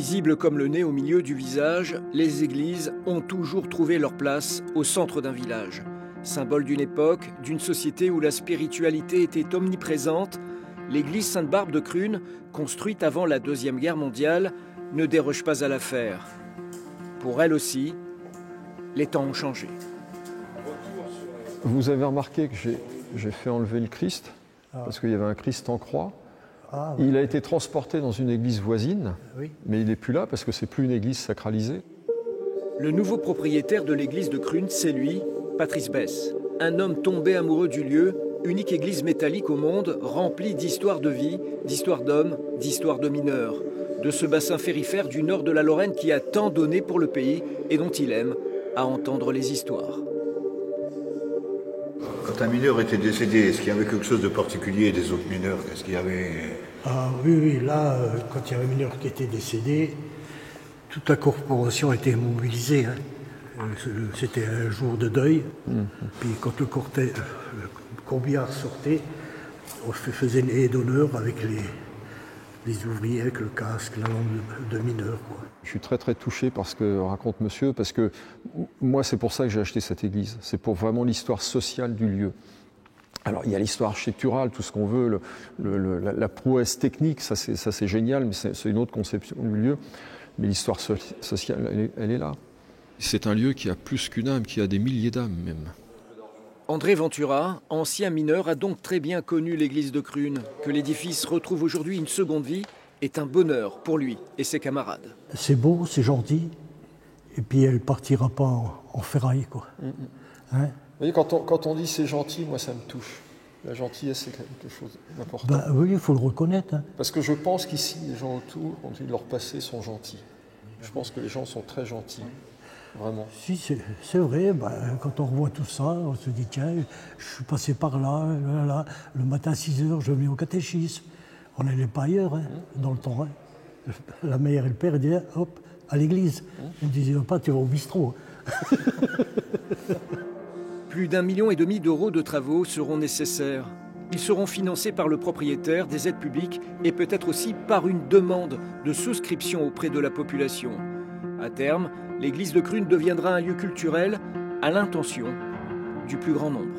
Invisibles comme le nez au milieu du visage, les églises ont toujours trouvé leur place au centre d'un village. Symbole d'une époque, d'une société où la spiritualité était omniprésente, l'église Sainte-Barbe de Crûnes, construite avant la Deuxième Guerre mondiale, ne déroge pas à l'affaire. Pour elle aussi, les temps ont changé. Vous avez remarqué que j'ai fait enlever le Christ, parce qu'il y avait un Christ en croix. Ah, oui. Il a été transporté dans une église voisine, oui. Mais il n'est plus là parce que c'est plus une église sacralisée. Le nouveau propriétaire de l'église de Crûnes, c'est lui, Patrice Besse. Un homme tombé amoureux du lieu, unique église métallique au monde, remplie d'histoires de vie, d'histoires d'hommes, d'histoires de mineurs. De ce bassin ferrifère du nord de la Lorraine qui a tant donné pour le pays et dont il aime à entendre les histoires. Quand un mineur était décédé, est-ce qu'il y avait quelque chose de particulier des autres mineurs? Est-ce qu'il y avait... Ah oui, là, quand il y a un mineur qui était décédé, toute la corporation était mobilisée. Hein. C'était un jour de deuil. Puis quand le corbillard sortait, on faisait une haie d'honneur avec les ouvriers, avec le casque, la lampe de mineur. Quoi. Je suis très très touché par ce que raconte monsieur, parce que moi c'est pour ça que j'ai acheté cette église. C'est pour vraiment l'histoire sociale du lieu. Alors il y a l'histoire architecturale, tout ce qu'on veut, la prouesse technique, ça c'est génial, mais c'est une autre conception du lieu. Mais l'histoire sociale, elle est là. C'est un lieu qui a plus qu'une âme, qui a des milliers d'âmes même. André Ventura, ancien mineur, a donc très bien connu l'église de Crûnes. Que l'édifice retrouve aujourd'hui une seconde vie est un bonheur pour lui et ses camarades. C'est beau, c'est gentil, et puis elle ne partira pas en ferraille, quoi. Hein? Vous voyez, quand on dit c'est gentil, moi ça me touche. La gentillesse, c'est quelque chose d'important. Ben, oui, il faut le reconnaître. Hein. Parce que je pense qu'ici, les gens autour, quand ils leur passé, sont gentils. Je pense que les gens sont très gentils. Vraiment. Si, c'est vrai. Ben, quand on revoit tout ça, on se dit, tiens, je suis passé par là, le matin à 6 h, je venais au catéchisme. On n'allait pas ailleurs, hein, dans le temps. Hein. La mère et le père disaient, hop, à l'église. Ils ne disaient pas, tu vas au bistrot. Plus d'1,5 million d'euros de travaux seront nécessaires. Ils seront financés par le propriétaire, des aides publiques et peut-être aussi par une demande de souscription auprès de la population. À terme, l'église de Crûnes deviendra un lieu culturel à l'intention du plus grand nombre.